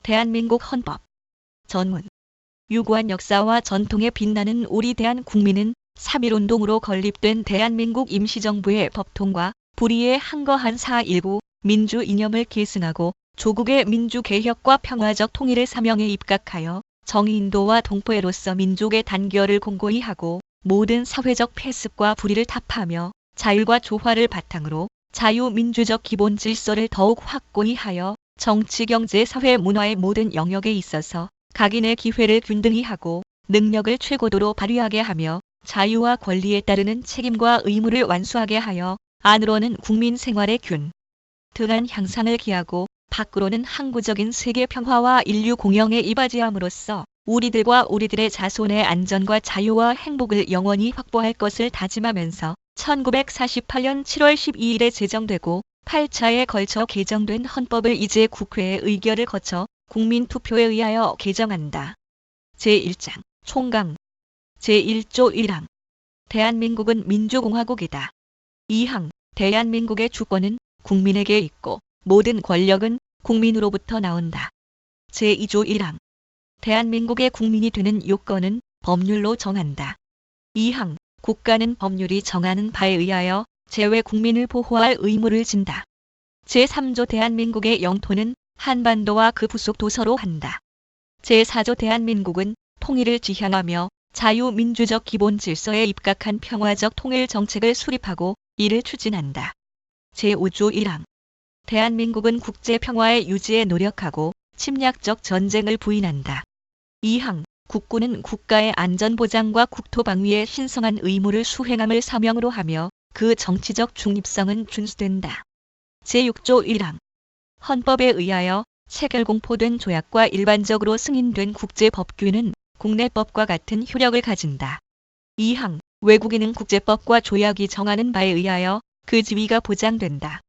대한민국 헌법 전문 유구한 역사와 전통에 빛나는 우리 대한국민은 3.1운동으로 건립된 대한민국 임시정부의 법통과 불의에 항거한 4.19 민주 이념을 계승하고 조국의 민주개혁과 평화적 통일의 사명에 입각하여 정의인도와 동포애로서 민족의 단결을 공고히 하고 모든 사회적 폐습과 불의를 타파하며 자율과 조화를 바탕으로 자유민주적 기본 질서를 더욱 확고히 하여 정치, 경제, 사회, 문화의 모든 영역에 있어서 각인의 기회를 균등히 하고 능력을 최고도로 발휘하게 하며 자유와 권리에 따르는 책임과 의무를 완수하게 하여 안으로는 국민 생활의 균등한 향상을 기하고 밖으로는 항구적인 세계 평화와 인류 공영에 이바지함으로써 우리들과 우리들의 자손의 안전과 자유와 행복을 영원히 확보할 것을 다짐하면서 1948년 7월 12일에 제정되고 8차에 걸쳐 개정된 헌법을 이제 국회의 의결을 거쳐 국민투표에 의하여 개정한다. 제1장 총강 제1조 1항 대한민국은 민주공화국이다. 2항 대한민국의 주권은 국민에게 있고 모든 권력은 국민으로부터 나온다. 제2조 1항 대한민국의 국민이 되는 요건은 법률로 정한다. 2항 국가는 법률이 정하는 바에 의하여 제외 국민을 보호할 의무를 진다. 제3조 대한민국의 영토는 한반도와 그 부속 도서로 한다. 제4조 대한민국은 통일을 지향하며 자유민주적 기본 질서에 입각한 평화적 통일 정책을 수립하고 이를 추진한다. 제5조 1항 대한민국은 국제 평화의 유지에 노력하고 침략적 전쟁을 부인한다. 2항 국군은 국가의 안전보장과 국토방위에 신성한 의무를 수행함을 사명으로 하며 그 정치적 중립성은 준수된다. 제6조 1항 헌법에 의하여 체결공포된 조약과 일반적으로 승인된 국제법규는 국내법과 같은 효력을 가진다. 2항 외국인은 국제법과 조약이 정하는 바에 의하여 그 지위가 보장된다.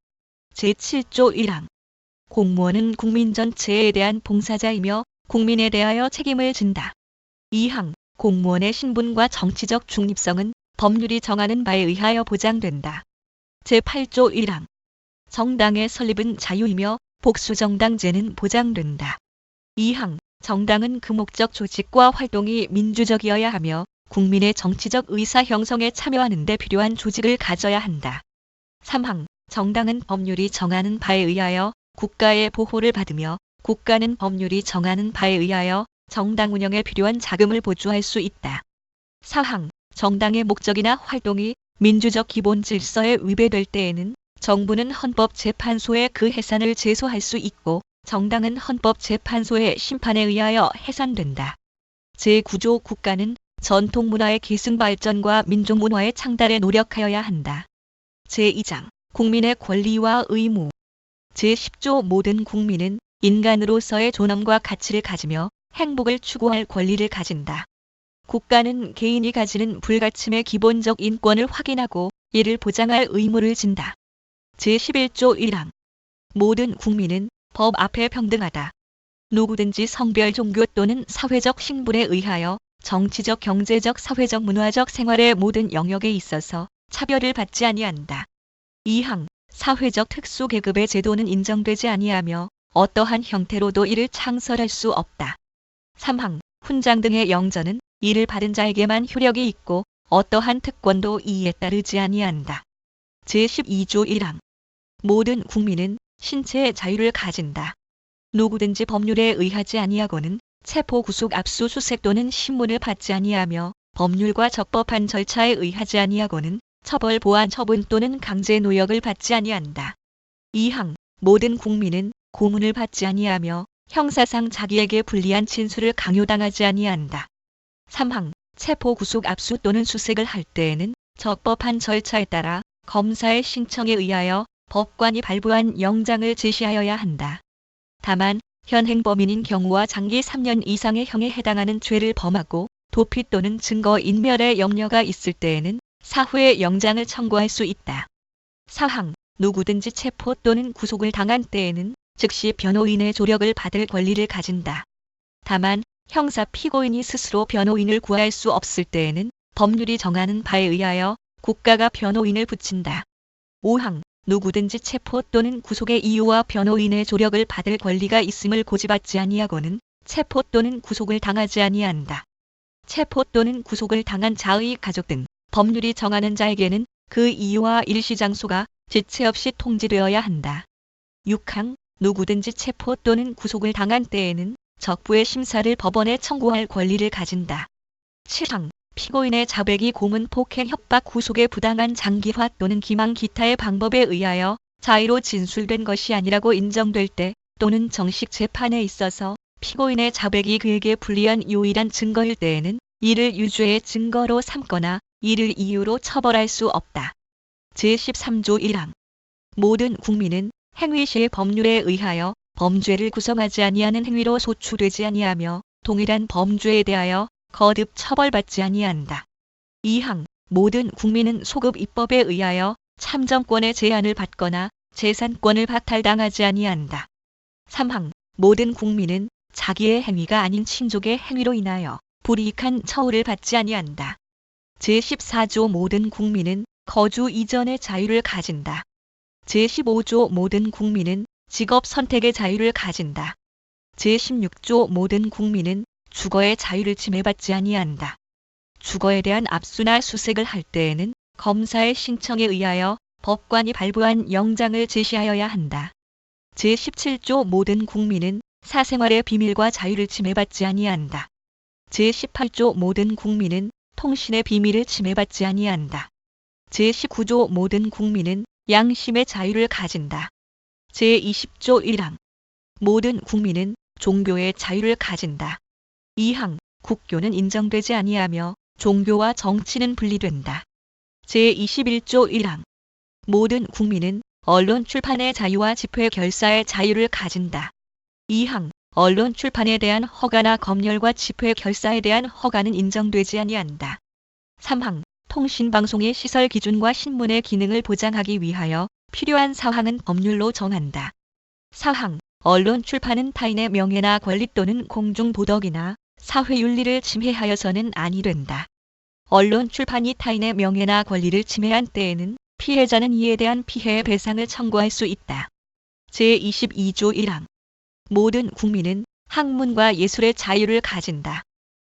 제7조 1항 공무원은 국민 전체에 대한 봉사자이며 국민에 대하여 책임을 진다. 2항 공무원의 신분과 정치적 중립성은 법률이 정하는 바에 의하여 보장된다. 제8조 1항 정당의 설립은 자유이며 복수정당제는 보장된다. 2항 정당은 그 목적 조직과 활동이 민주적이어야 하며 국민의 정치적 의사 형성에 참여하는 데 필요한 조직을 가져야 한다. 3항 정당은 법률이 정하는 바에 의하여 국가의 보호를 받으며 국가는 법률이 정하는 바에 의하여 정당 운영에 필요한 자금을 보조할 수 있다. 4항 정당의 목적이나 활동이 민주적 기본 질서에 위배될 때에는 정부는 헌법재판소에 그 해산을 제소할 수 있고 정당은 헌법재판소의 심판에 의하여 해산된다. 제9조 국가는 전통문화의 계승 발전과 민족문화의 창달에 노력하여야 한다. 제2장 국민의 권리와 의무 제10조 모든 국민은 인간으로서의 존엄과 가치를 가지며 행복을 추구할 권리를 가진다. 국가는 개인이 가지는 불가침의 기본적 인권을 확인하고 이를 보장할 의무를 진다. 제11조 1항 모든 국민은 법 앞에 평등하다. 누구든지 성별, 종교 또는 사회적 신분에 의하여 정치적, 경제적, 사회적, 문화적 생활의 모든 영역에 있어서 차별을 받지 아니한다. 2항 사회적 특수계급의 제도는 인정되지 아니하며 어떠한 형태로도 이를 창설할 수 없다. 3항 훈장 등의 영전은 이를 받은 자에게만 효력이 있고 어떠한 특권도 이에 따르지 아니한다. 제12조 1항 모든 국민은 신체의 자유를 가진다. 누구든지 법률에 의하지 아니하고는 체포, 구속, 압수수색 또는 신문을 받지 아니하며 법률과 적법한 절차에 의하지 아니하고는 처벌, 보안, 처분 또는 강제 노역을 받지 아니한다. 2항 모든 국민은 고문을 받지 아니하며 형사상 자기에게 불리한 진술을 강요당하지 아니한다. 3항 체포, 구속, 압수 또는 수색을 할 때에는 적법한 절차에 따라 검사의 신청에 의하여 법관이 발부한 영장을 제시하여야 한다. 다만 현행 범인인 경우와 장기 3년 이상의 형에 해당하는 죄를 범하고 도피 또는 증거 인멸의 염려가 있을 때에는 사후에 영장을 청구할 수 있다. 4항 누구든지 체포 또는 구속을 당한 때에는 즉시 변호인의 조력을 받을 권리를 가진다. 다만 형사 피고인이 스스로 변호인을 구할 수 없을 때에는 법률이 정하는 바에 의하여 국가가 변호인을 붙인다. 5항 누구든지 체포 또는 구속의 이유와 변호인의 조력을 받을 권리가 있음을 고지받지 아니하고는 체포 또는 구속을 당하지 아니한다. 체포 또는 구속을 당한 자의 가족 등 법률이 정하는 자에게는 그 이유와 일시 장소가 지체 없이 통지되어야 한다. 6항 누구든지 체포 또는 구속을 당한 때에는 적부의 심사를 법원에 청구할 권리를 가진다. 7항 피고인의 자백이 고문, 폭행, 협박, 구속의 부당한 장기화 또는 기망 기타의 방법에 의하여 자의로 진술된 것이 아니라고 인정될 때 또는 정식 재판에 있어서 피고인의 자백이 그에게 불리한 유일한 증거일 때에는 이를 유죄의 증거로 삼거나 이를 이유로 처벌할 수 없다. 제13조 1항 모든 국민은 행위 시의 법률에 의하여 범죄를 구성하지 아니하는 행위로 소추되지 아니하며 동일한 범죄에 대하여 거듭 처벌받지 아니한다. 2항 모든 국민은 소급 입법에 의하여 참정권의 제한을 받거나 재산권을 박탈당하지 아니한다. 3항 모든 국민은 자기의 행위가 아닌 친족의 행위로 인하여 불이익한 처우를 받지 아니한다. 제14조 모든 국민은 거주 이전의 자유를 가진다. 제15조 모든 국민은 직업 선택의 자유를 가진다. 제16조 모든 국민은 주거의 자유를 침해받지 아니한다. 주거에 대한 압수나 수색을 할 때에는 검사의 신청에 의하여 법관이 발부한 영장을 제시하여야 한다. 제17조 모든 국민은 사생활의 비밀과 자유를 침해받지 아니한다. 제18조 모든 국민은 통신의 비밀을 침해받지 아니한다. 제19조 모든 국민은 양심의 자유를 가진다. 제20조 1항 모든 국민은 종교의 자유를 가진다. 2항 국교는 인정되지 아니하며 종교와 정치는 분리된다. 제21조 1항 모든 국민은 언론 출판의 자유와 집회 결사의 자유를 가진다. 2항 언론 출판에 대한 허가나 검열과 집회 결사에 대한 허가는 인정되지 아니한다. 3항 통신방송의 시설 기준과 신문의 기능을 보장하기 위하여 필요한 사항은 법률로 정한다. 4항 언론 출판은 타인의 명예나 권리 또는 공중도덕이나 사회윤리를 침해하여서는 아니 된다. 언론 출판이 타인의 명예나 권리를 침해한 때에는 피해자는 이에 대한 피해 배상을 청구할 수 있다. 제22조 1항 모든 국민은 학문과 예술의 자유를 가진다.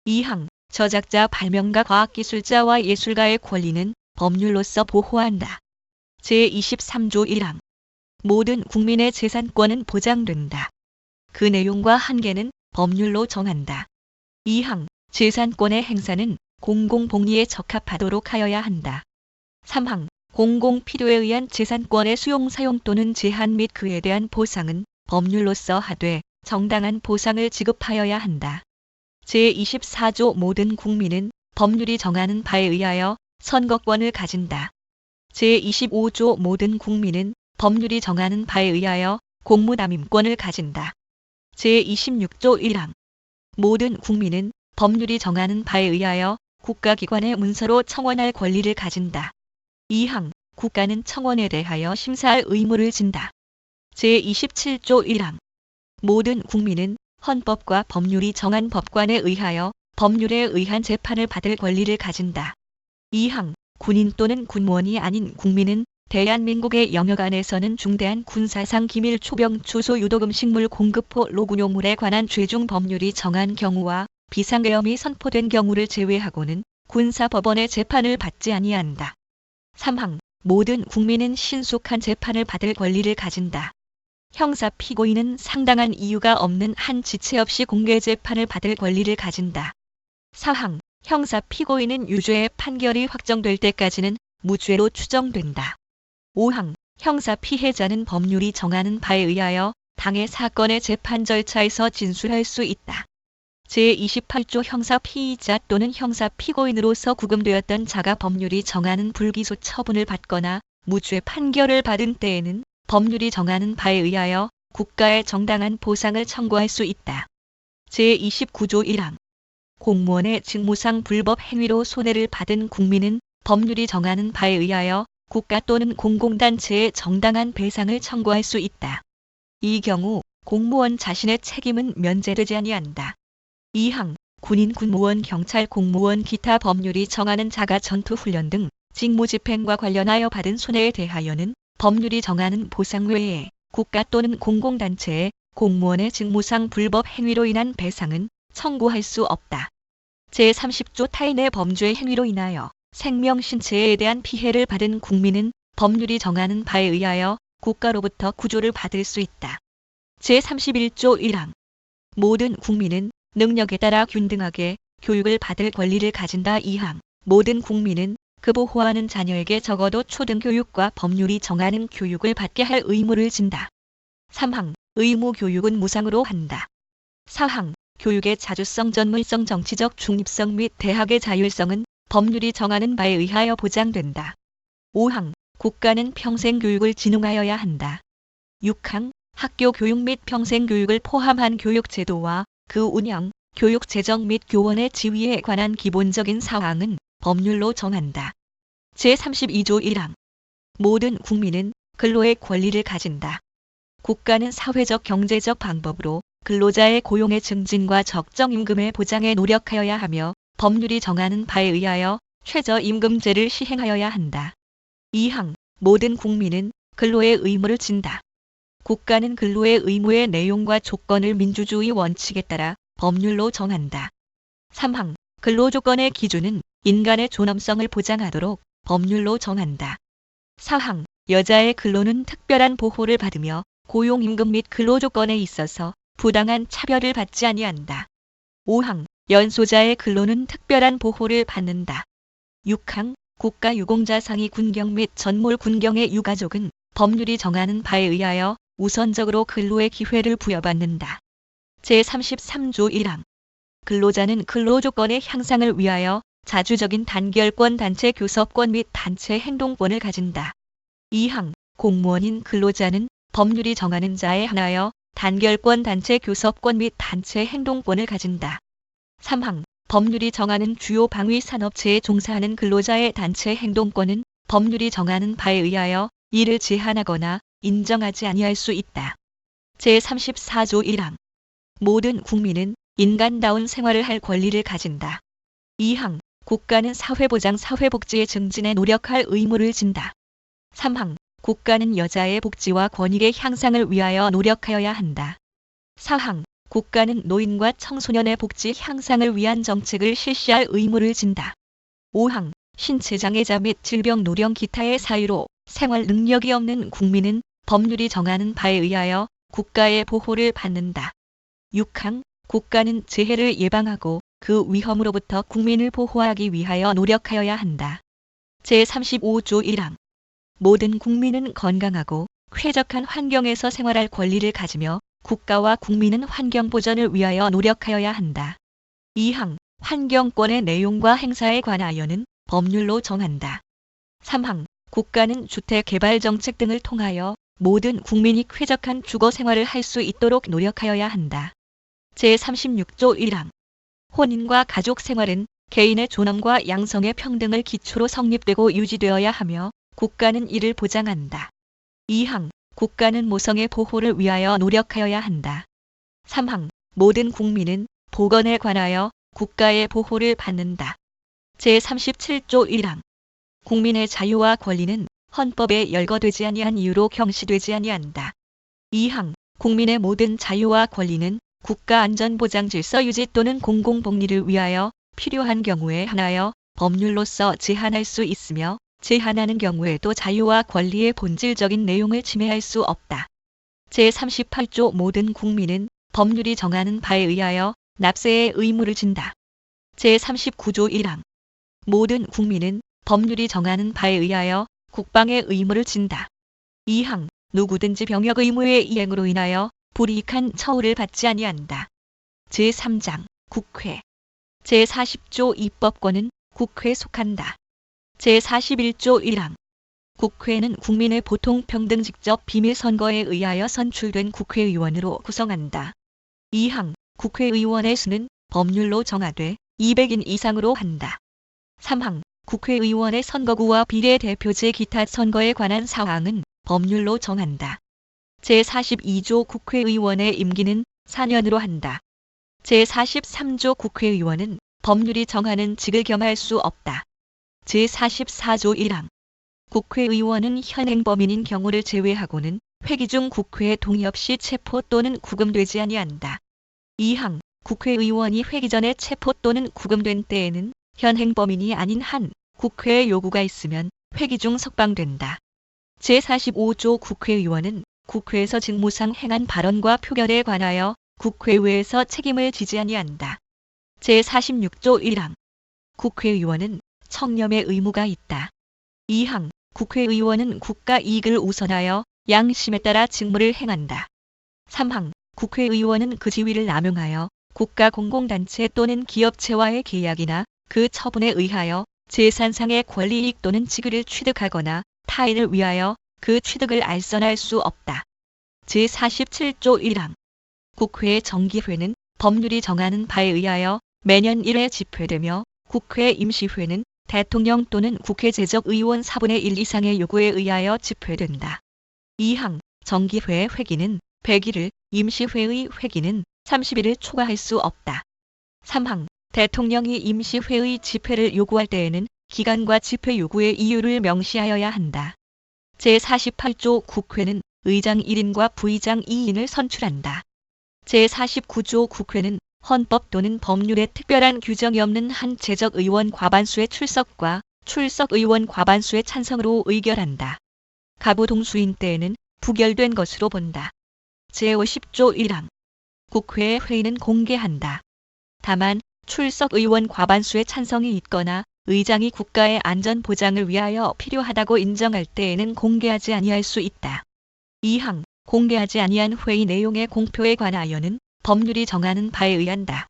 2항 저작자, 발명가, 과학기술자와 예술가의 권리는 법률로서 보호한다. 제23조 1항 모든 국민의 재산권은 보장된다. 그 내용과 한계는 법률로 정한다. 2항 재산권의 행사는 공공복리에 적합하도록 하여야 한다. 3항 공공필요에 의한 재산권의 수용, 사용 또는 제한 및 그에 대한 보상은 법률로서 하되 정당한 보상을 지급하여야 한다. 제24조 모든 국민은 법률이 정하는 바에 의하여 선거권을 가진다. 제25조 모든 국민은 법률이 정하는 바에 의하여 공무담임권을 가진다. 제26조 1항 모든 국민은 법률이 정하는 바에 의하여 국가기관의 문서로 청원할 권리를 가진다. 2항 국가는 청원에 대하여 심사할 의무를 진다. 제27조 1항 모든 국민은 헌법과 법률이 정한 법관에 의하여 법률에 의한 재판을 받을 권리를 가진다. 2항 군인 또는 군무원이 아닌 국민은 대한민국의 영역 안에서는 중대한 군사상 기밀, 초병, 추소, 유독, 음식물, 공급포, 로군용물에 관한 죄중 법률이 정한 경우와 비상계엄이 선포된 경우를 제외하고는 군사법원의 재판을 받지 아니한다. 3항 모든 국민은 신속한 재판을 받을 권리를 가진다. 형사 피고인은 상당한 이유가 없는 한 지체 없이 공개 재판을 받을 권리를 가진다. 4항 형사 피고인은 유죄의 판결이 확정될 때까지는 무죄로 추정된다. 5항 형사 피해자는 법률이 정하는 바에 의하여 당해 사건의 재판 절차에서 진술할 수 있다. 제28조 형사 피의자 또는 형사 피고인으로서 구금되었던 자가 법률이 정하는 불기소 처분을 받거나 무죄 판결을 받은 때에는 법률이 정하는 바에 의하여 국가에 정당한 보상을 청구할 수 있다. 제29조 1항 공무원의 직무상 불법 행위로 손해를 받은 국민은 법률이 정하는 바에 의하여 국가 또는 공공단체에 정당한 배상을 청구할 수 있다. 이 경우 공무원 자신의 책임은 면제되지 아니한다. 2항 군인, 군무원, 경찰, 공무원, 기타 법률이 정하는 자가 전투훈련 등 직무집행과 관련하여 받은 손해에 대하여는 법률이 정하는 보상 외에 국가 또는 공공단체의 공무원의 직무상 불법 행위로 인한 배상은 청구할 수 없다. 제30조 타인의 범죄 행위로 인하여 생명 신체에 대한 피해를 받은 국민은 법률이 정하는 바에 의하여 국가로부터 구조를 받을 수 있다. 제31조 1항 모든 국민은 능력에 따라 균등하게 교육을 받을 권리를 가진다. 2항 모든 국민은 그 보호하는 자녀에게 적어도 초등교육과 법률이 정하는 교육을 받게 할 의무를 진다. 3항 의무 교육은 무상으로 한다. 4항 교육의 자주성, 전문성, 정치적 중립성 및 대학의 자율성은 법률이 정하는 바에 의하여 보장된다. 5항 국가는 평생 교육을 진흥하여야 한다. 6항 학교 교육 및 평생 교육을 포함한 교육 제도와 그 운영, 교육 재정 및 교원의 지위에 관한 기본적인 사항은 법률로 정한다. 제32조 1항 모든 국민은 근로의 권리를 가진다. 국가는 사회적 경제적 방법으로 근로자의 고용의 증진과 적정 임금의 보장에 노력하여야 하며 법률이 정하는 바에 의하여 최저임금제를 시행하여야 한다. 2항 모든 국민은 근로의 의무를 진다. 국가는 근로의 의무의 내용과 조건을 민주주의 원칙에 따라 법률로 정한다. 3항 근로조건의 기준은 인간의 존엄성을 보장하도록 법률로 정한다. 4항 여자의 근로는 특별한 보호를 받으며 고용임금 및 근로조건에 있어서 부당한 차별을 받지 아니한다. 5항 연소자의 근로는 특별한 보호를 받는다. 6항 국가유공자 상위 군경 및 전몰 군경의 유가족은 법률이 정하는 바에 의하여 우선적으로 근로의 기회를 부여받는다. 제33조 1항 근로자는 근로조건의 향상을 위하여 자주적인 단결권, 단체 교섭권 및 단체 행동권을 가진다. 2항 공무원인 근로자는 법률이 정하는 자에 한하여 단결권, 단체 교섭권 및 단체 행동권을 가진다. 3항 법률이 정하는 주요 방위 산업체에 종사하는 근로자의 단체 행동권은 법률이 정하는 바에 의하여 이를 제한하거나 인정하지 아니할 수 있다. 제34조 1항 모든 국민은 인간다운 생활을 할 권리를 가진다. 2항 국가는 사회보장, 사회복지의 증진에 노력할 의무를 진다. 3항 국가는 여자의 복지와 권익의 향상을 위하여 노력하여야 한다. 4항 국가는 노인과 청소년의 복지 향상을 위한 정책을 실시할 의무를 진다. 5항 신체장애자 및 질병, 노령, 기타의 사유로 생활 능력이 없는 국민은 법률이 정하는 바에 의하여 국가의 보호를 받는다. 6항 국가는 재해를 예방하고 그 위험으로부터 국민을 보호하기 위하여 노력하여야 한다. 제35조 1항 모든 국민은 건강하고 쾌적한 환경에서 생활할 권리를 가지며 국가와 국민은 환경 보전을 위하여 노력하여야 한다. 2항 환경권의 내용과 행사에 관하여는 법률로 정한다. 3항 국가는 주택 개발 정책 등을 통하여 모든 국민이 쾌적한 주거 생활을 할 수 있도록 노력하여야 한다. 제36조 1항 혼인과 가족 생활은 개인의 존엄과 양성의 평등을 기초로 성립되고 유지되어야 하며 국가는 이를 보장한다. 2항 국가는 모성의 보호를 위하여 노력하여야 한다. 3항 모든 국민은 보건에 관하여 국가의 보호를 받는다. 제37조 1항 국민의 자유와 권리는 헌법에 열거되지 아니한 이유로 경시되지 아니한다. 2항 국민의 모든 자유와 권리는 국가 안전보장 질서 유지 또는 공공복리를 위하여 필요한 경우에 한하여 법률로서 제한할 수 있으며 제한하는 경우에도 자유와 권리의 본질적인 내용을 침해할 수 없다. 제38조 모든 국민은 법률이 정하는 바에 의하여 납세의 의무를 진다. 제39조 1항 모든 국민은 법률이 정하는 바에 의하여 국방의 의무를 진다. 2항 누구든지 병역 의무의 이행으로 인하여 불이익한 처우를 받지 아니한다. 제3장 국회 제40조 입법권은 국회에 속한다. 제41조 1항 국회는 국민의 보통 평등 직접 비밀 선거에 의하여 선출된 국회의원으로 구성한다. 2항 국회의원의 수는 법률로 정하되 200인 이상으로 한다. 3항 국회의원의 선거구와 비례대표제 기타 선거에 관한 사항은 법률로 정한다. 제42조 국회의원의 임기는 4년으로 한다. 제43조 국회의원은 법률이 정하는 직을 겸할 수 없다. 제44조 1항 국회의원은 현행 범인인 경우를 제외하고는 회기 중 국회의 동의 없이 체포 또는 구금되지 아니한다. 2항 국회의원이 회기 전에 체포 또는 구금된 때에는 현행 범인이 아닌 한 국회의 요구가 있으면 회기 중 석방된다. 제45조 국회의원은 국회에서 직무상 행한 발언과 표결에 관하여 국회의회에서 책임을 지지 아니한다. 제46조 1항 국회의원은 청렴의 의무가 있다. 2항 국회의원은 국가 이익을 우선하여 양심에 따라 직무를 행한다. 3항 국회의원은 그 지위를 남용하여 국가 공공단체 또는 기업체와의 계약이나 그 처분에 의하여 재산상의 권리이익 또는 직위를 취득하거나 타인을 위하여 그 취득을 알선할 수 없다. 제47조 1항 국회의 정기회는 법률이 정하는 바에 의하여 매년 1회 집회되며 국회 임시회는 대통령 또는 국회 재적의원 4분의 1 이상의 요구에 의하여 집회된다. 2항 정기회의 회기는 100일을, 임시회의 회기는 30일을 초과할 수 없다. 3항 대통령이 임시회의 집회를 요구할 때에는 기간과 집회 요구의 이유를 명시하여야 한다. 제48조 국회는 의장 1인과 부의장 2인을 선출한다. 제49조 국회는 헌법 또는 법률에 특별한 규정이 없는 한 재적의원 과반수의 출석과 출석의원 과반수의 찬성으로 의결한다. 가부 동수인 때에는 부결된 것으로 본다. 제50조 1항 국회의 회의는 공개한다. 다만 출석의원 과반수의 찬성이 있거나 의장이 국가의 안전 보장을 위하여 필요하다고 인정할 때에는 공개하지 아니할 수 있다. 2항 공개하지 아니한 회의 내용의 공표에 관하여는 법률이 정하는 바에 의한다.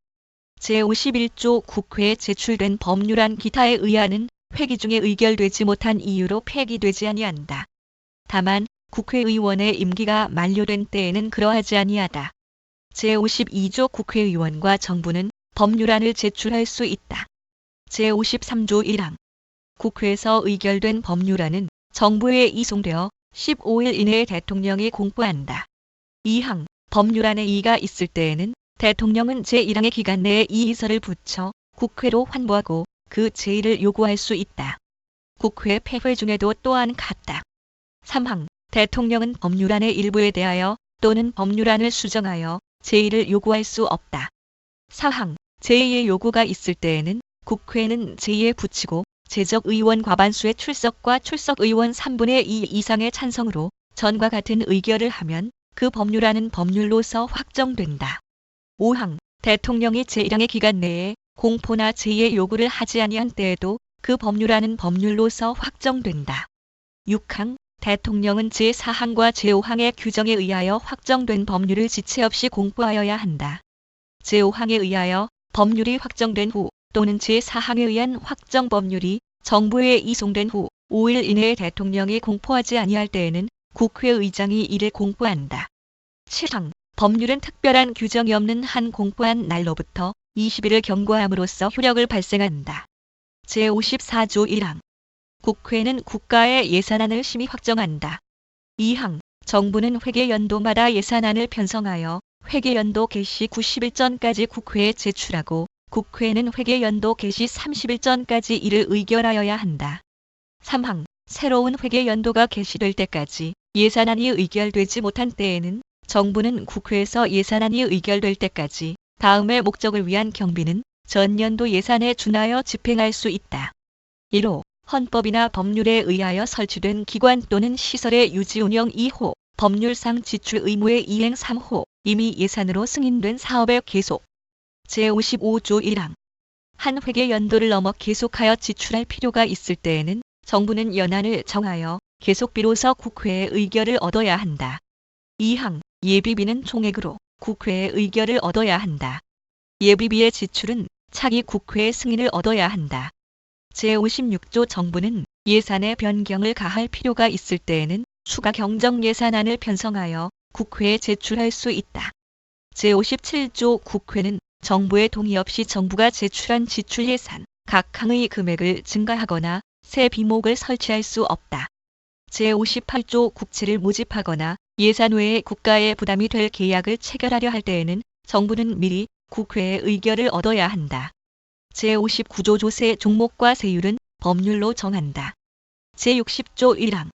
제51조 국회에 제출된 법률안 기타에 의하는 회기 중에 의결되지 못한 이유로 폐기되지 아니한다. 다만 국회의원의 임기가 만료된 때에는 그러하지 아니하다. 제52조 국회의원과 정부는 법률안을 제출할 수 있다. 제53조 1항 국회에서 의결된 법률안은 정부에 이송되어 15일 이내에 대통령이 공포한다. 2항 법률안에 이의가 있을 때에는 대통령은 제1항의 기간 내에 이의서를 붙여 국회로 환부하고 그 제의를 요구할 수 있다. 국회 폐회 중에도 또한 같다. 3항 대통령은 법률안의 일부에 대하여 또는 법률안을 수정하여 제의를 요구할 수 없다. 4항 제의의 요구가 있을 때에는 국회는 제의에 붙이고 재적의원 과반수의 출석과 출석의원 3분의 2 이상의 찬성으로 전과 같은 의결을 하면 그 법률안은 법률로서 확정된다. 5항 대통령이 제1항의 기간 내에 공포나 제의의 요구를 하지 아니한 때에도 그 법률안은 법률로서 확정된다. 6항 대통령은 제4항과 제5항의 규정에 의하여 확정된 법률을 지체 없이 공포하여야 한다. 제5항에 의하여 법률이 확정된 후 또는 제4항에 의한 확정 법률이 정부에 이송된 후 5일 이내에 대통령이 공포하지 아니할 때에는 국회의장이 이를 공포한다. 7항 법률은 특별한 규정이 없는 한 공포한 날로부터 20일을 경과함으로써 효력을 발생한다. 제54조 1항 국회는 국가의 예산안을 심의 확정한다. 2항 정부는 회계연도마다 예산안을 편성하여 회계연도 개시 90일 전까지 국회에 제출하고 국회는 회계연도 개시 30일 전까지 이를 의결하여야 한다. 3항 새로운 회계연도가 개시될 때까지 예산안이 의결되지 못한 때에는 정부는 국회에서 예산안이 의결될 때까지 다음의 목적을 위한 경비는 전년도 예산에 준하여 집행할 수 있다. 1호 헌법이나 법률에 의하여 설치된 기관 또는 시설의 유지 운영 2호 법률상 지출 의무의 이행 3호 이미 예산으로 승인된 사업의 계속. 제55조 1항 한 회계연도를 넘어 계속하여 지출할 필요가 있을 때에는 정부는 연한을 정하여 계속비로서 국회의 의결을 얻어야 한다. 2항 예비비는 총액으로 국회의 의결을 얻어야 한다. 예비비의 지출은 차기 국회의 승인을 얻어야 한다. 제56조 정부는 예산의 변경을 가할 필요가 있을 때에는 추가 경정 예산안을 편성하여 국회에 제출할 수 있다. 제57조 국회는 정부의 동의 없이 정부가 제출한 지출 예산 각 항의 금액을 증가하거나 새 비목을 설치할 수 없다. 제58조 국채를 모집하거나 예산 외에 국가의 부담이 될 계약을 체결하려 할 때에는 정부는 미리 국회의 의결을 얻어야 한다. 제59조 조세 종목과 세율은 법률로 정한다. 제60조 1항.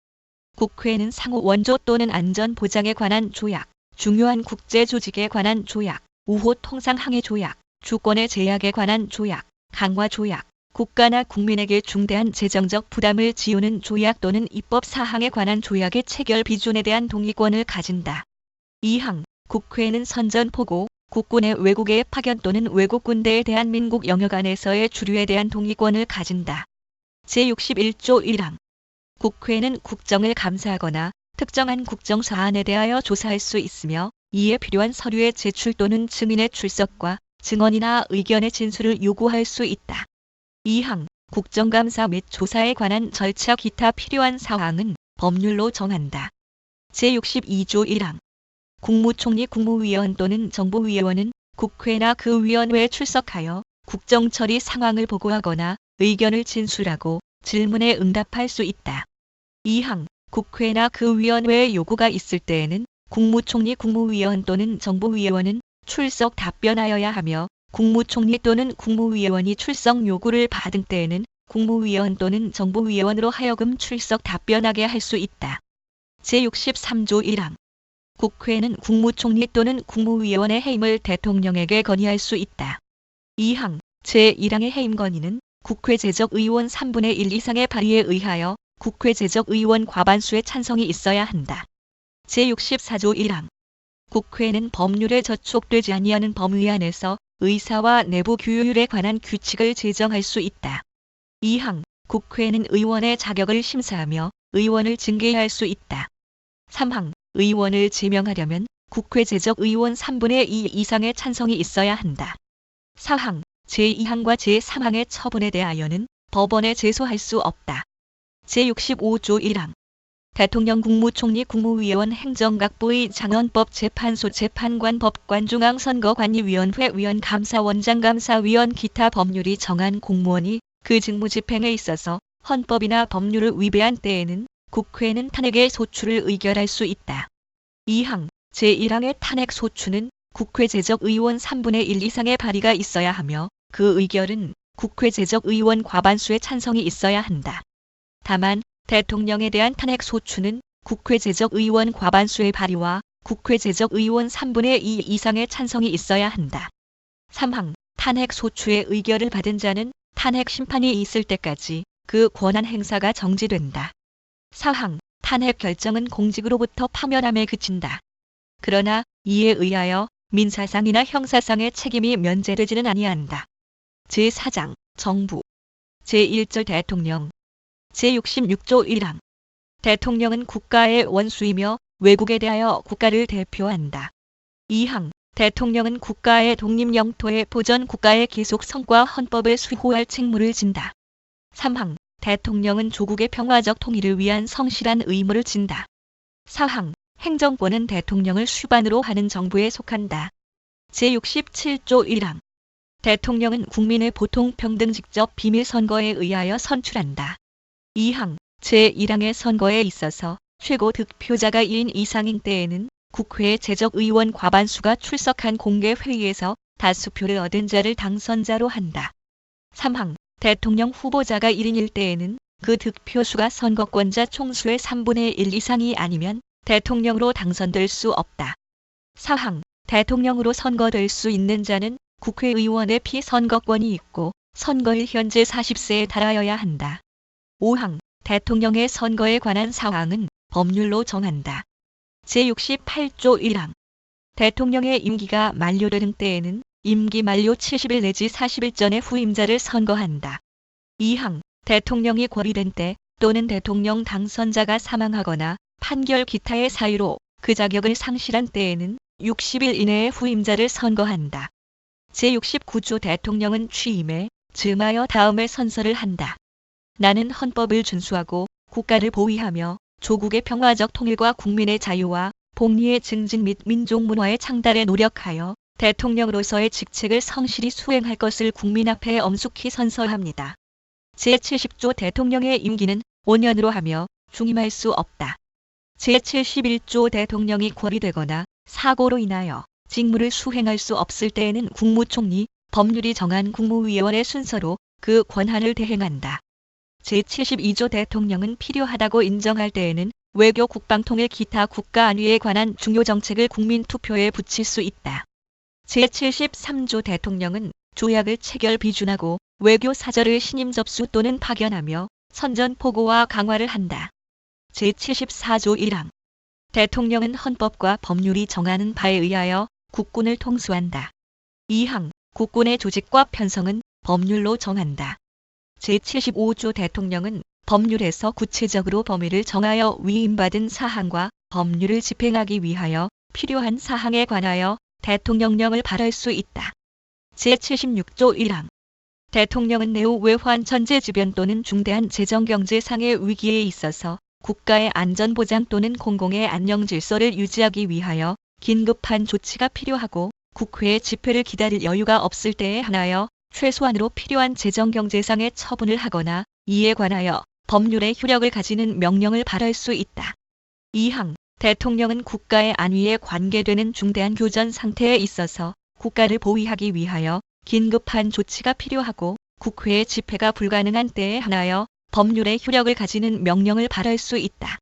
국회는 상호 원조 또는 안전 보장에 관한 조약, 중요한 국제 조직에 관한 조약, 우호 통상 항해 조약, 주권의 제약에 관한 조약, 강화 조약, 국가나 국민에게 중대한 재정적 부담을 지우는 조약 또는 입법 사항에 관한 조약의 체결 비준에 대한 동의권을 가진다. 2항. 국회는 선전포고, 국군의 외국에 파견 또는 외국 군대에 대한민국 영역 안에서의 주류에 대한 동의권을 가진다. 제61조 1항. 국회는 국정을 감사하거나 특정한 국정 사안에 대하여 조사할 수 있으며 이에 필요한 서류의 제출 또는 증인의 출석과 증언이나 의견의 진술을 요구할 수 있다. 2항. 국정감사 및 조사에 관한 절차 기타 필요한 사항은 법률로 정한다. 제62조 1항. 국무총리 국무위원 또는 정보위원은 국회나 그 위원회에 출석하여 국정처리 상황을 보고하거나 의견을 진술하고 질문에 응답할 수 있다. 2항. 국회나 그 위원회의 요구가 있을 때에는 국무총리 국무위원 또는 정보위원은 출석 답변하여야 하며 국무총리 또는 국무위원이 출석 요구를 받은 때에는 국무위원 또는 정보위원으로 하여금 출석 답변하게 할 수 있다. 제63조 1항. 국회는 국무총리 또는 국무위원의 해임을 대통령에게 건의할 수 있다. 2항. 제1항의 해임 건의는 국회 제적 의원 3분의 1 이상의 발의에 의하여 국회 제적 의원 과반수의 찬성이 있어야 한다. 제64조 1항. 국회는 법률에 저촉되지 아니하는 범위 안에서 의사와 내부 규율에 관한 규칙을 제정할 수 있다. 2항. 국회는 의원의 자격을 심사하며 의원을 징계할 수 있다. 3항. 의원을 제명하려면 국회 제적 의원 3분의 2 이상의 찬성이 있어야 한다. 4항. 제2항과 제3항의 처분에 대하여는 법원에 제소할 수 없다. 제65조 1항. 대통령 국무총리 국무위원 행정각부의 장헌법 재판소 재판관 법관 중앙선거관리위원회 위원 감사원장 감사위원 기타 법률이 정한 공무원이 그 직무 집행에 있어서 헌법이나 법률을 위배한 때에는 국회는 탄핵의 소추를 의결할 수 있다. 2항. 제1항의 탄핵 소추는 국회 제적 의원 3분의 1 이상의 발의가 있어야 하며 그 의결은 국회 제적 의원 과반수의 찬성이 있어야 한다. 다만 대통령에 대한 탄핵 소추는 국회 제적 의원 과반수의 발의와 국회 제적 의원 3분의 2 이상의 찬성이 있어야 한다. 3항. 탄핵 소추의 의결을 받은 자는 탄핵 심판이 있을 때까지 그 권한 행사가 정지된다. 4항. 탄핵 결정은 공직으로부터 파면함에 그친다. 그러나 이에 의하여 민사상이나 형사상의 책임이 면제되지는 아니한다. 제4장. 정부. 제1절 대통령. 제66조 1항. 대통령은 국가의 원수이며 외국에 대하여 국가를 대표한다. 2항. 대통령은 국가의 독립 영토의 보전 국가의 계속 성과 헌법을 수호할 책무를 진다. 3항. 대통령은 조국의 평화적 통일을 위한 성실한 의무를 진다. 4항. 행정권은 대통령을 수반으로 하는 정부에 속한다. 제67조 1항. 대통령은 국민의 보통 평등 직접 비밀 선거에 의하여 선출한다. 2항. 제1항의 선거에 있어서 최고 득표자가 2인 이상인 때에는 국회의 제적 의원 과반수가 출석한 공개 회의에서 다수표를 얻은 자를 당선자로 한다. 3항. 대통령 후보자가 1인일 때에는 그 득표수가 선거권자 총수의 3분의 1 이상이 아니면 대통령으로 당선될 수 없다. 4항. 대통령으로 선거될 수 있는 자는 국회의원의 피선거권이 있고 선거일 현재 40세에 달하여야 한다. 5항. 대통령의 선거에 관한 사항은 법률로 정한다. 제68조 1항. 대통령의 임기가 만료되는 때에는 임기 만료 70일 내지 40일 전에 후임자를 선거한다. 2항. 대통령이 고리된 때 또는 대통령 당선자가 사망하거나 판결 기타의 사유로 그 자격을 상실한 때에는 60일 이내에 후임자를 선거한다. 제69조 대통령은 취임해 즈음하여 다음에 선서를 한다. 나는 헌법을 준수하고 국가를 보위하며 조국의 평화적 통일과 국민의 자유와 복리의 증진 및 민족 문화의 창달에 노력하여 대통령으로서의 직책을 성실히 수행할 것을 국민 앞에 엄숙히 선서합니다. 제70조 대통령의 임기는 5년으로 하며 중임할 수 없다. 제71조 대통령이 고리되거나 사고로 인하여 직무를 수행할 수 없을 때에는 국무총리, 법률이 정한 국무위원의 순서로 그 권한을 대행한다. 제72조 대통령은 필요하다고 인정할 때에는 외교 국방통일 기타 국가 안위에 관한 중요 정책을 국민 투표에 붙일 수 있다. 제73조 대통령은 조약을 체결 비준하고 외교 사절을 신임 접수 또는 파견하며 선전포고와 강화를 한다. 제74조 1항 대통령은 헌법과 법률이 정하는 바에 의하여 국군을 통수한다. 2항 국군의 조직과 편성은 법률로 정한다. 제75조 대통령은 법률에서 구체적으로 범위를 정하여 위임받은 사항과 법률을 집행하기 위하여 필요한 사항에 관하여 대통령령을 발할 수 있다. 제76조 1항 대통령은 내후 외환 전제지변 또는 중대한 재정경제상의 위기에 있어서 국가의 안전보장 또는 공공의 안녕질서를 유지하기 위하여 긴급한 조치가 필요하고 국회의 집회를 기다릴 여유가 없을 때에 한하여 최소한으로 필요한 재정경제상의 처분을 하거나 이에 관하여 법률의 효력을 가지는 명령을 발할 수 있다. 2항 대통령은 국가의 안위에 관계되는 중대한 교전 상태에 있어서 국가를 보위하기 위하여 긴급한 조치가 필요하고 국회의 집회가 불가능한 때에 한하여 법률의 효력을 가지는 명령을 발할 수 있다.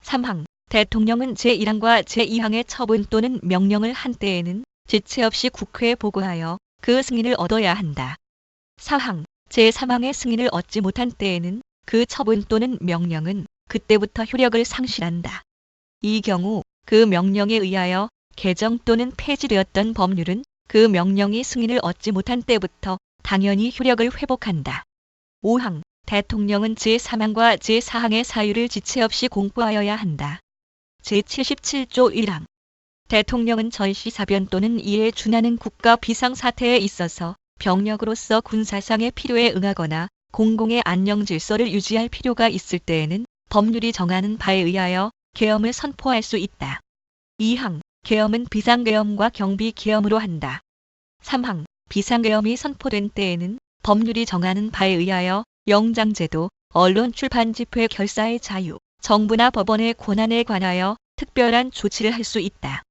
3항 대통령은 제1항과 제2항의 처분 또는 명령을 한 때에는 지체 없이 국회에 보고하여 그 승인을 얻어야 한다. 4항 제3항의 승인을 얻지 못한 때에는 그 처분 또는 명령은 그때부터 효력을 상실한다. 이 경우 그 명령에 의하여 개정 또는 폐지되었던 법률은 그 명령이 승인을 얻지 못한 때부터 당연히 효력을 회복한다. 5항 대통령은 제3항과 제4항의 사유를 지체 없이 공포하여야 한다. 제77조 1항 대통령은 전시사변 또는 이에 준하는 국가 비상사태에 있어서 병력으로서 군사상의 필요에 응하거나 공공의 안녕질서를 유지할 필요가 있을 때에는 법률이 정하는 바에 의하여 계엄을 선포할 수 있다. 2항 계엄은 비상계엄과 경비계엄으로 한다. 3항 비상계엄이 선포된 때에는 법률이 정하는 바에 의하여 영장제도, 언론 출판 집회 결사의 자유, 정부나 법원의 권한에 관하여 특별한 조치를 할 수 있다.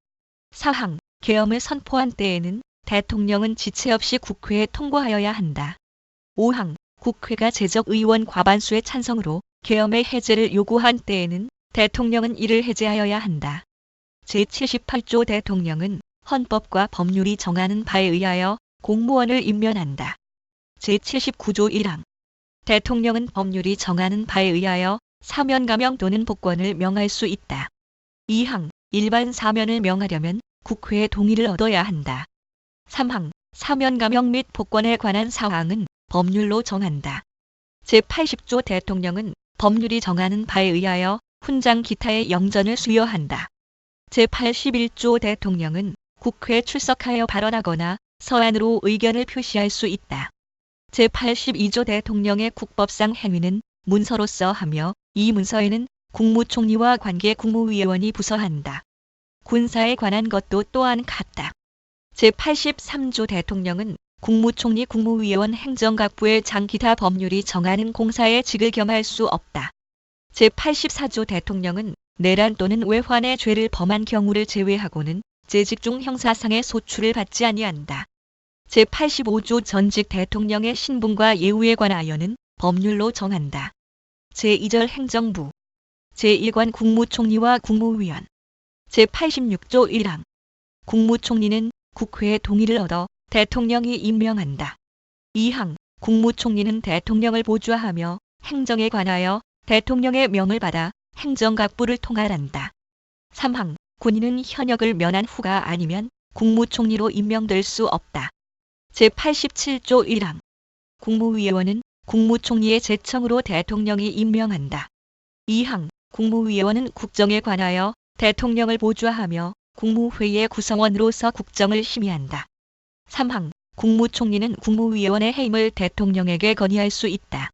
4항 계엄을 선포한 때에는 대통령은 지체 없이 국회에 통보하여야 한다. 5항 국회가 제적 의원 과반수의 찬성으로 계엄의 해제를 요구한 때에는 대통령은 이를 해제하여야 한다. 제78조 대통령은 헌법과 법률이 정하는 바에 의하여 공무원을 임면한다. 제79조 1항 대통령은 법률이 정하는 바에 의하여 사면가명 또는 복권을 명할 수 있다. 2항 일반 사면을 명하려면 국회의 동의를 얻어야 한다. 3항 사면가명 및 복권에 관한 사항은 법률로 정한다. 제80조 대통령은 법률이 정하는 바에 의하여 훈장 기타의 영전을 수여한다. 제81조 대통령은 국회에 출석하여 발언하거나 서한으로 의견을 표시할 수 있다. 제82조 대통령의 국법상 행위는 문서로서 하며 이 문서에는 국무총리와 관계 국무위원이 부서한다. 군사에 관한 것도 또한 같다. 제83조 대통령은 국무총리 국무위원 행정각부의 장 기타 법률이 정하는 공사에 직을 겸할 수 없다. 제84조 대통령은 내란 또는 외환의 죄를 범한 경우를 제외하고는 재직 중 형사상의 소출을 받지 아니한다. 제85조 전직 대통령의 신분과 예우에 관하여는 법률로 정한다. 제2절 행정부 제1관 국무총리와 국무위원 제86조 1항 국무총리는 국회의 동의를 얻어 대통령이 임명한다. 2항 국무총리는 대통령을 보좌하며 행정에 관하여 대통령의 명을 받아 행정각부를 통할한다. 3항 군인은 현역을 면한 후가 아니면 국무총리로 임명될 수 없다. 제87조 1항 국무위원은 국무총리의 제청으로 대통령이 임명한다. 2항 국무위원은 국정에 관하여 대통령을 보좌하며 국무회의의 구성원으로서 국정을 심의한다. 3항 국무총리는 국무위원의 해임을 대통령에게 건의할 수 있다.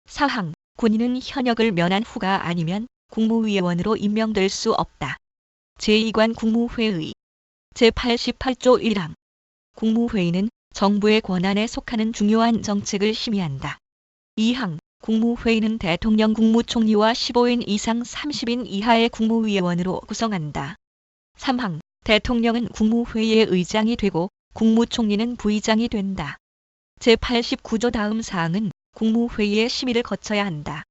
4항 군인은 현역을 면한 후가 아니면 국무위원으로 임명될 수 없다. 제2관 국무회의 제88조 1항 국무회의는 정부의 권한에 속하는 중요한 정책을 심의한다. 2항 국무회의는 대통령 국무총리와 15인 이상 30인 이하의 국무위원으로 구성한다. 3항 대통령은 국무회의의 의장이 되고 국무총리는 부의장이 된다. 제89조 다음 사항은 국무회의의 심의를 거쳐야 한다.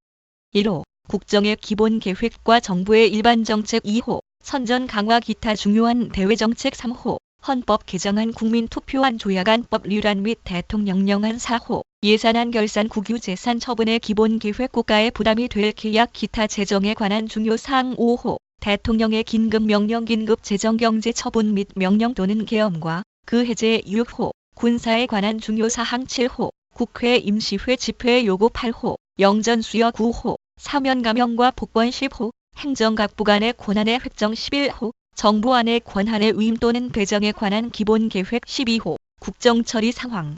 1호 국정의 기본 계획과 정부의 일반 정책 2호 선전 강화 기타 중요한 대외정책 3호 헌법 개정안 국민투표안 조약안법 류란 및 대통령령안 4호 예산안 결산 국유 재산 처분의 기본 계획 국가의 부담이 될 계약 기타 재정에 관한 중요 사항 5호 대통령의 긴급 명령 긴급 재정 경제 처분 및 명령 또는 계엄과 그 해제 6호 군사에 관한 중요 사항 7호 국회 임시회 집회 요구 8호 영전 수여 9호 사면 감형과 복권 10호 행정각부 간의 권한의 획정 11호 정부 안의 권한의 위임 또는 배정에 관한 기본 계획 12호 국정처리 상황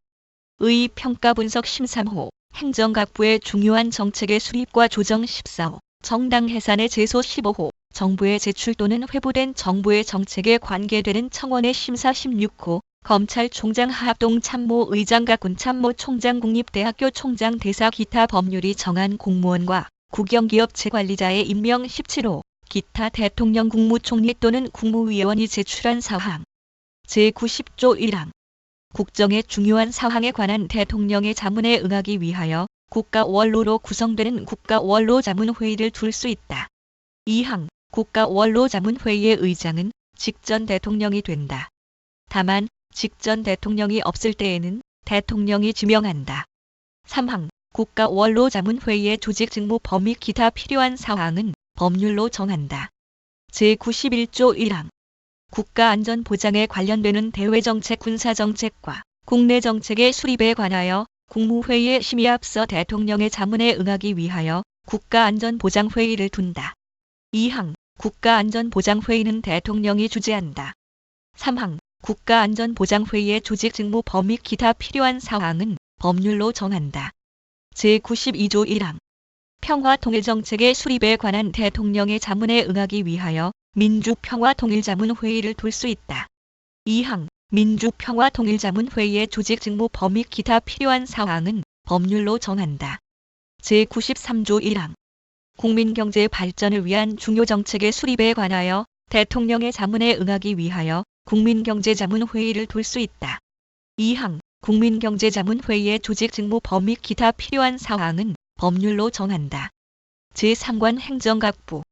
의 평가 분석 13호 행정각부의 중요한 정책의 수립과 조정 14호 정당 해산의 제소 15호 정부의 제출 또는 회부된 정부의 정책에 관계되는 청원의 심사 16호 검찰총장 하합동 참모 의장 가군 참모 총장 국립대학교 총장 대사 기타 법률이 정한 공무원과 국영기업체 관리자의 임명 17호 기타 대통령 국무총리 또는 국무위원이 제출한 사항 제90조 1항 국정의 중요한 사항에 관한 대통령의 자문에 응하기 위하여 국가원로로 구성되는 국가원로자문회의를 둘 수 있다. 2항 국가원로자문회의의 의장은 직전 대통령이 된다. 다만 직전 대통령이 없을 때에는 대통령이 지명한다. 3항 국가원로자문회의의 조직 직무 범위 기타 필요한 사항은 법률로 정한다. 제91조 1항 국가안전보장에 관련되는 대외정책 군사정책과 국내정책의 수립에 관하여 국무회의의 심의에 앞서 대통령의 자문에 응하기 위하여 국가안전보장회의를 둔다. 2항 국가안전보장회의는 대통령이 주재한다. 3항 국가안전보장회의의 조직 직무 범위 기타 필요한 사항은 법률로 정한다. 제92조 1항 평화통일정책의 수립에 관한 대통령의 자문에 응하기 위하여 민주평화통일자문회의를 둘 수 있다. 2항 민주평화통일자문회의의 조직 직무 범위 기타 필요한 사항은 법률로 정한다. 제93조 1항 국민경제 발전을 위한 중요 정책의 수립에 관하여 대통령의 자문에 응하기 위하여 국민경제자문회의를 둘 수 있다. 2항 국민경제자문회의의 조직 직무 범위 기타 필요한 사항은 법률로 정한다. 제3관 행정각부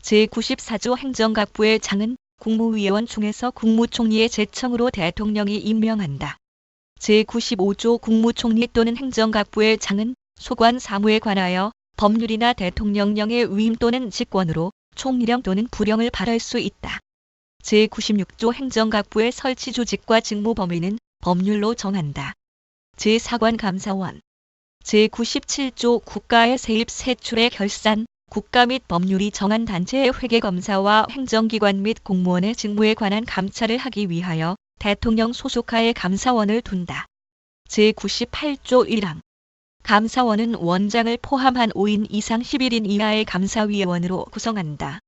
제94조 행정각부의 장은 국무위원 중에서 국무총리의 제청으로 대통령이 임명한다. 제95조 국무총리 또는 행정각부의 장은 소관 사무에 관하여 법률이나 대통령령의 위임 또는 직권으로 총리령 또는 부령을 발할 수 있다. 제96조 행정각부의 설치 조직과 직무 범위는 법률로 정한다. 제4관 감사원 제97조 국가의 세입 세출의 결산, 국가 및 법률이 정한 단체의 회계검사와 행정기관 및 공무원의 직무에 관한 감찰을 하기 위하여 대통령 소속하에 감사원을 둔다. 제98조 1항 감사원은 원장을 포함한 5인 이상 11인 이하의 감사위원으로 구성한다.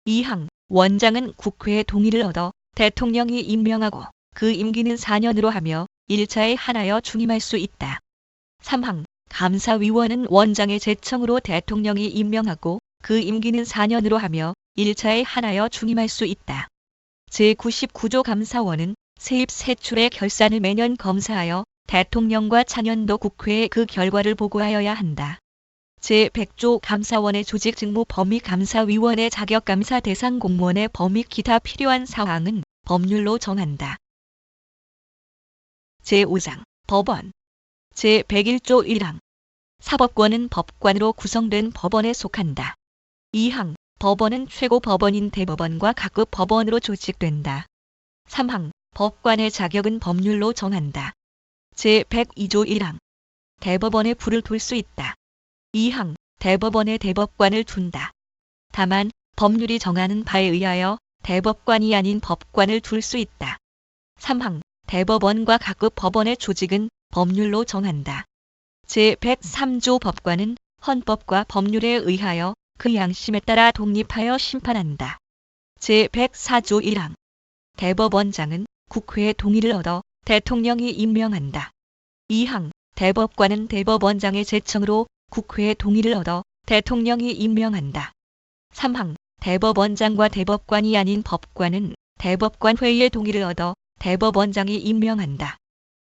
2항 원장은 국회의 동의를 얻어 대통령이 임명하고 그 임기는 4년으로 하며 1차에 한하여 중임할 수 있다. 3항 감사위원은 원장의 제청으로 대통령이 임명하고 그 임기는 4년으로 하며 1차에 한하여 중임할 수 있다. 제99조 감사원은 세입 세출의 결산을 매년 검사하여 대통령과 차년도 국회에 그 결과를 보고하여야 한다. 제100조 감사원의 조직 직무 범위 감사위원의 자격 감사 대상 공무원의 범위 기타 필요한 사항은 법률로 정한다. 제5장 법원 제101조 1항 사법권은 법관으로 구성된 법원에 속한다. 2항 법원은 최고법원인 대법원과 각급 법원으로 조직된다. 3항 법관의 자격은 법률로 정한다. 제102조 1항 대법원에 불을 둘 수 있다. 2항 대법원에 대법관을 둔다. 다만 법률이 정하는 바에 의하여 대법관이 아닌 법관을 둘 수 있다. 3항 대법원과 각급 법원의 조직은 법률로 정한다. 제103조 법관은 헌법과 법률에 의하여 그 양심에 따라 독립하여 심판한다. 제104조 1항 대법원장은 국회의 동의를 얻어 대통령이 임명한다. 2항 대법관은 대법원장의 제청으로 국회의 동의를 얻어 대통령이 임명한다. 3항 대법원장과 대법관이 아닌 법관은 대법관 회의의 동의를 얻어 대법원장이 임명한다.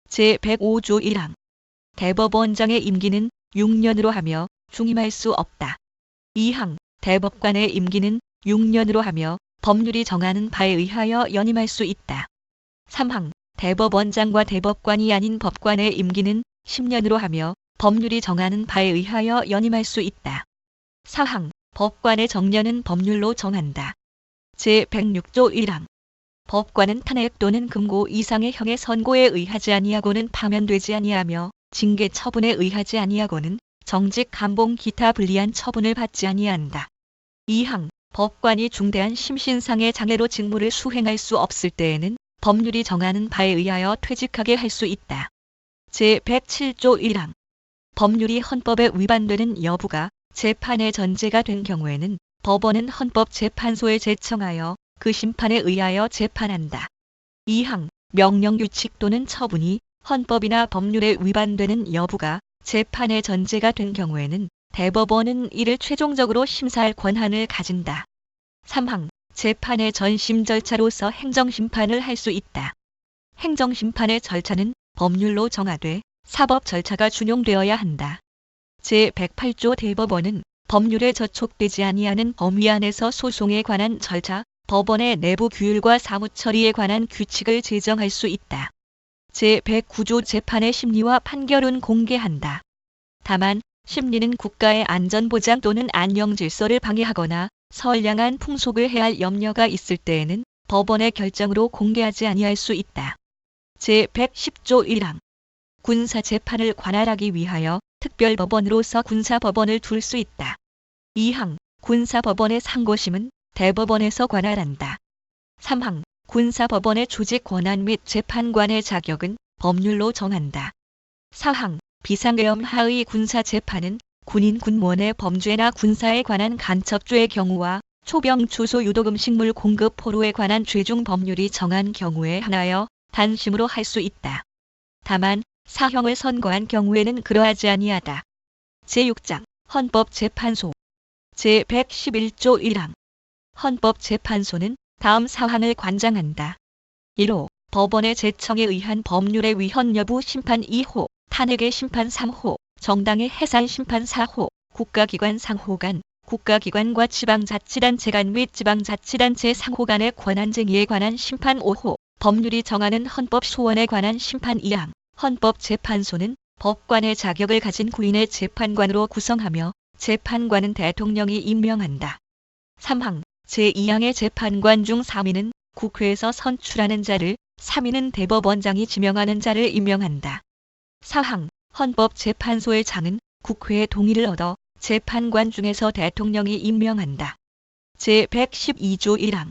제105조 1항 대법원장의 임기는 6년으로 하며 중임할 수 없다. 2항 대법관의 임기는 6년으로 하며 법률이 정하는 바에 의하여 연임할 수 있다. 3항 대법원장과 대법관이 아닌 법관의 임기는 10년으로 하며 법률이 정하는 바에 의하여 연임할 수 있다. 4항 법관의 정년은 법률로 정한다. 제106조 1항 법관은 탄핵 또는 금고 이상의 형의 선고에 의하지 아니하고는 파면되지 아니하며 징계 처분에 의하지 아니하고는 정직 감봉 기타 불리한 처분을 받지 아니한다. 2항 법관이 중대한 심신상의 장애로 직무를 수행할 수 없을 때에는 법률이 정하는 바에 의하여 퇴직하게 할 수 있다. 제107조 1항 법률이 헌법에 위반되는 여부가 재판의 전제가 된 경우에는 법원은 헌법재판소에 제청하여 그 심판에 의하여 재판한다. 2항 명령 규칙 또는 처분이 헌법이나 법률에 위반되는 여부가 재판의 전제가 된 경우에는 대법원은 이를 최종적으로 심사할 권한을 가진다. 3항 재판의 전심 절차로서 행정심판을 할 수 있다. 행정심판의 절차는 법률로 정하되 사법 절차가 준용되어야 한다. 제108조 대법원은 법률에 저촉되지 아니하는 범위 안에서 소송에 관한 절차, 법원의 내부 규율과 사무처리에 관한 규칙을 제정할 수 있다. 제109조 재판의 심리와 판결은 공개한다. 다만 심리는 국가의 안전보장 또는 안녕질서를 방해하거나 선량한 풍속을 해할 염려가 있을 때에는 법원의 결정으로 공개하지 아니할 수 있다. 제110조 1항 군사재판을 관할하기 위하여 특별법원으로서 군사법원을 둘 수 있다. 2항 군사법원의 상고심은 대법원에서 관할한다. 3항 군사법원의 조직 권한 및 재판관의 자격은 법률로 정한다. 4항 비상계엄 하의 군사재판은 군인 군무원의 범죄나 군사에 관한 간첩죄의 경우와 초병 초소 유독음식물 공급 포로에 관한 죄중 법률이 정한 경우에 하나여 단심으로 할 수 있다. 다만 사형을 선고한 경우에는 그러하지 아니하다. 제6장 헌법재판소 제111조 1항 헌법재판소는 다음 사항을 관장한다. 1호 법원의 제청에 의한 법률의 위헌 여부 심판 2호 탄핵의 심판 3호 정당의 해산 심판 4호 국가기관 상호 간 국가기관과 지방자치단체 간 및 지방자치단체 상호 간의 권한쟁의에 관한 심판 5호 법률이 정하는 헌법소원에 관한 심판 2항 헌법재판소는 법관의 자격을 가진 구인의 재판관으로 구성하며 재판관은 대통령이 임명한다. 3항 제2항의 재판관 중 3인은 국회에서 선출하는 자를 3인은 대법원장이 지명하는 자를 임명한다. 4항 헌법재판소의 장은 국회의 동의를 얻어 재판관 중에서 대통령이 임명한다. 제112조 1항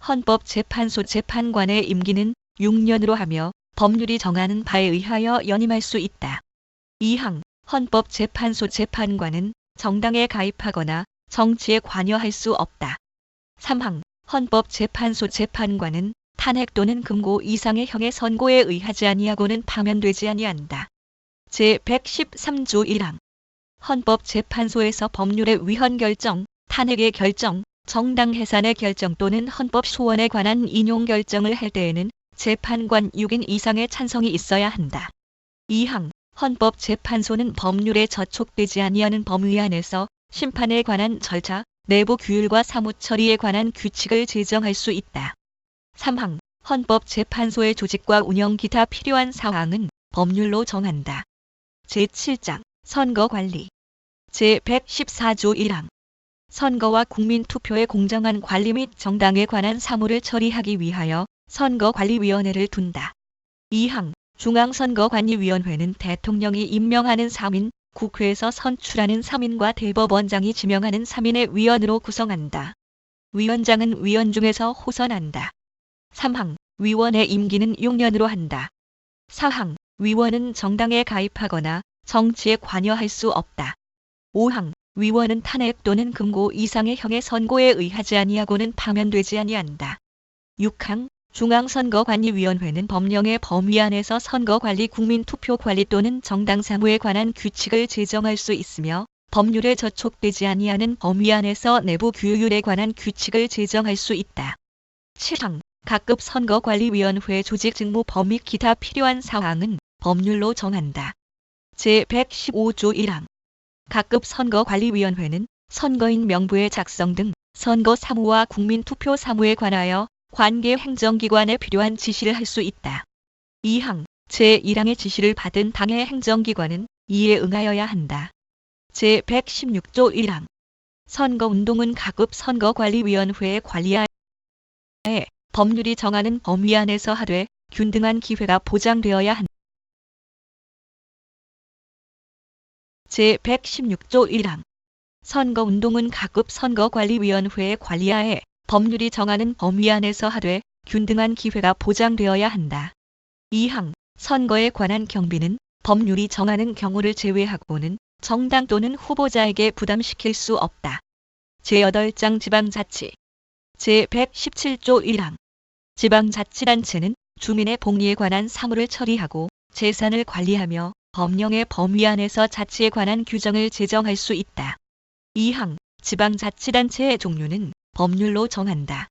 헌법재판소 재판관의 임기는 6년으로 하며 법률이 정하는 바에 의하여 연임할 수 있다. 2항 헌법재판소 재판관은 정당에 가입하거나 정치에 관여할 수 없다. 3항 헌법재판소 재판관은 탄핵 또는 금고 이상의 형의 선고에 의하지 아니하고는 파면되지 아니한다. 제113조 1항 헌법재판소에서 법률의 위헌 결정, 탄핵의 결정, 정당 해산의 결정 또는 헌법소원에 관한 인용 결정을 할 때에는 재판관 6인 이상의 찬성이 있어야 한다. 2항 헌법재판소는 법률에 저촉되지 아니하는 범위 안에서 심판에 관한 절차, 내부 규율과 사무처리에 관한 규칙을 제정할 수 있다. 3항 헌법재판소의 조직과 운영 기타 필요한 사항은 법률로 정한다. 제7장 선거관리 제114조 1항 선거와 국민투표의 공정한 관리 및 정당에 관한 사무를 처리하기 위하여 선거관리위원회를 둔다. 2항 중앙선거관리위원회는 대통령이 임명하는 3인, 국회에서 선출하는 3인과 대법원장이 지명하는 3인의 위원으로 구성한다. 위원장은 위원 중에서 호선한다. 3항 위원의 임기는 6년으로 한다. 4항 위원은 정당에 가입하거나 정치에 관여할 수 없다. 5항 위원은 탄핵 또는 금고 이상의 형의 선고에 의하지 아니하고는 파면되지 아니한다. 6항 중앙선거관리위원회는 법령의 범위 안에서 선거관리 국민투표관리 또는 정당 사무에 관한 규칙을 제정할 수 있으며 법률에 저촉되지 아니하는 범위 안에서 내부 규율에 관한 규칙을 제정할 수 있다. 7항 각급 선거관리위원회 조직 직무 범위 기타 필요한 사항은 법률로 정한다. 제115조 1항 각급 선거관리위원회는 선거인 명부의 작성 등 선거 사무와 국민투표 사무에 관하여 관계 행정기관에 필요한 지시를 할 수 있다. 2항 제1항의 지시를 받은 당의 행정기관은 이에 응하여야 한다. 제116조 1항 선거운동은 각급 선거관리위원회의 관리하에 법률이 정하는 범위 안에서 하되 균등한 기회가 보장되어야 한다. 제116조 1항 선거운동은 각급 선거관리위원회의 관리하에 법률이 정하는 범위 안에서 하되 균등한 기회가 보장되어야 한다. 2항 선거에 관한 경비는 법률이 정하는 경우를 제외하고는 정당 또는 후보자에게 부담시킬 수 없다. 제8장 지방자치 제117조 1항 지방자치단체는 주민의 복리에 관한 사무를 처리하고 재산을 관리하며 법령의 범위 안에서 자치에 관한 규정을 제정할 수 있다. 2항 지방자치단체의 종류는 법률로 정한다.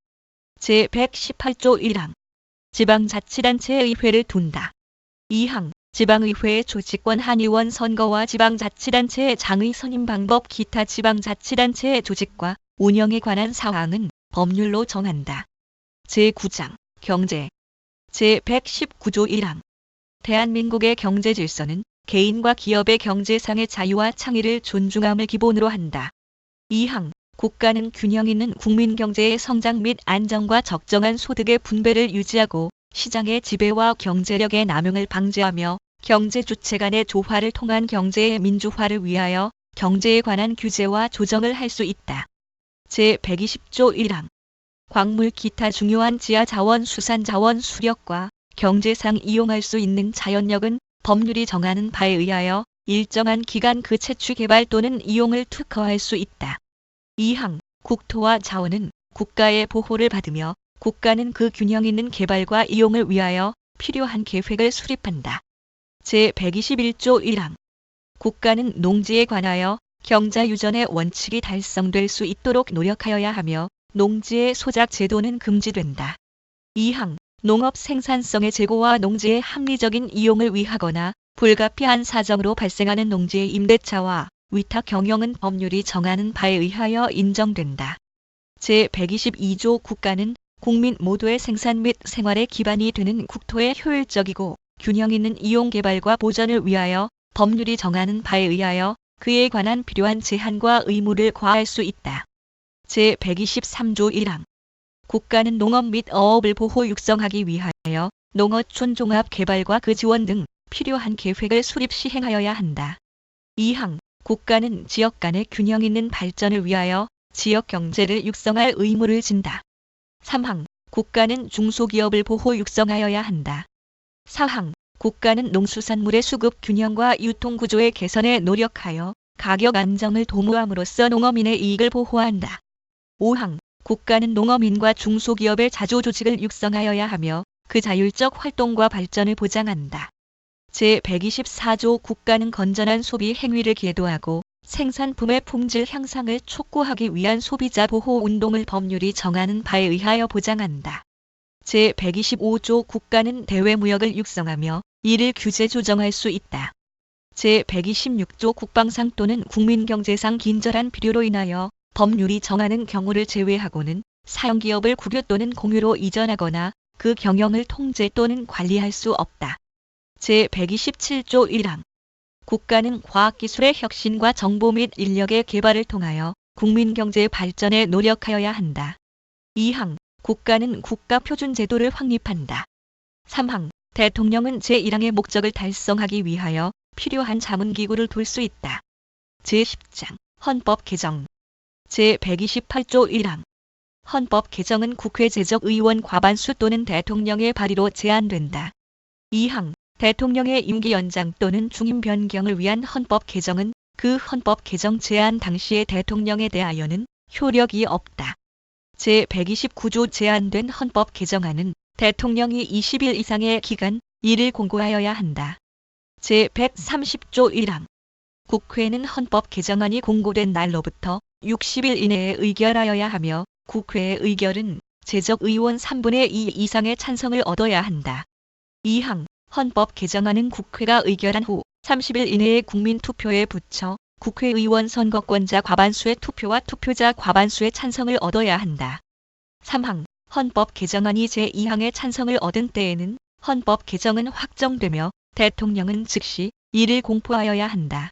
제118조 1항 지방자치단체의 의회를 둔다. 2항 지방의회의 조직권 한의원 선거와 지방자치단체의 장의 선임 방법 기타 지방자치단체의 조직과 운영에 관한 사항은 법률로 정한다. 제9장 경제 제119조 1항 대한민국의 경제 질서는 개인과 기업의 경제상의 자유와 창의를 존중함을 기본으로 한다. 2항 국가는 균형 있는 국민 경제의 성장 및 안정과 적정한 소득의 분배를 유지하고 시장의 지배와 경제력의 남용을 방지하며 경제 주체 간의 조화를 통한 경제의 민주화를 위하여 경제에 관한 규제와 조정을 할 수 있다. 제120조 1항 광물 기타 중요한 지하자원 수산자원 수력과 경제상 이용할 수 있는 자연력은 법률이 정하는 바에 의하여 일정한 기간 그 채취 개발 또는 이용을 특허할 수 있다. 2항 국토와 자원은 국가의 보호를 받으며 국가는 그 균형 있는 개발과 이용을 위하여 필요한 계획을 수립한다. 제121조 1항 국가는 농지에 관하여 경자유전의 원칙이 달성될 수 있도록 노력하여야 하며 농지의 소작 제도는 금지된다. 2항 농업 생산성의 제고와 농지의 합리적인 이용을 위하거나 불가피한 사정으로 발생하는 농지의 임대차와 위탁 경영은 법률이 정하는 바에 의하여 인정된다. 제122조 국가는 국민 모두의 생산 및 생활의 기반이 되는 국토의 효율적이고 균형 있는 이용 개발과 보전을 위하여 법률이 정하는 바에 의하여 그에 관한 필요한 제한과 의무를 과할 수 있다. 제123조 1항 국가는 농업 및 어업을 보호 육성하기 위하여 농어촌 종합 개발과 그 지원 등 필요한 계획을 수립 시행하여야 한다. 2항 국가는 지역 간의 균형 있는 발전을 위하여 지역 경제를 육성할 의무를 진다. 3항 국가는 중소기업을 보호 육성하여야 한다. 4항 국가는 농수산물의 수급 균형과 유통구조의 개선에 노력하여 가격 안정을 도모함으로써 농어민의 이익을 보호한다. 5항 국가는 농어민과 중소기업의 자조조직을 육성하여야 하며 그 자율적 활동과 발전을 보장한다. 제124조 국가는 건전한 소비 행위를 계도하고 생산품의 품질 향상을 촉구하기 위한 소비자 보호 운동을 법률이 정하는 바에 의하여 보장한다. 제125조 국가는 대외무역을 육성하며 이를 규제 조정할 수 있다. 제126조 국방상 또는 국민경제상 긴절한 필요로 인하여 법률이 정하는 경우를 제외하고는 사용기업을 국유 또는 공유로 이전하거나 그 경영을 통제 또는 관리할 수 없다. 제127조 1항 국가는 과학기술의 혁신과 정보 및 인력의 개발을 통하여 국민경제의 발전에 노력하여야 한다. 2항 국가는 국가표준제도를 확립한다. 3항 대통령은 제1항의 목적을 달성하기 위하여 필요한 자문기구를 둘 수 있다. 제10장 헌법 개정 제128조 1항 헌법 개정은 국회 제적 의원 과반수 또는 대통령의 발의로 제안된다. 2항 대통령의 임기 연장 또는 중임 변경을 위한 헌법 개정은 그 헌법 개정 제안 당시의 대통령에 대하여는 효력이 없다. 제129조 제안된 헌법 개정안은 대통령이 20일 이상의 기간 이를 공고하여야 한다. 제130조 1항 국회는 헌법 개정안이 공고된 날로부터 60일 이내에 의결하여야 하며 국회의 의결은 제적 의원 3분의 2 이상의 찬성을 얻어야 한다. 2항 헌법 개정안은 국회가 의결한 후 30일 이내에 국민투표에 붙여 국회의원 선거권자 과반수의 투표와 투표자 과반수의 찬성을 얻어야 한다. 3항 헌법 개정안이 제2항의 찬성을 얻은 때에는 헌법 개정은 확정되며 대통령은 즉시 이를 공포하여야 한다.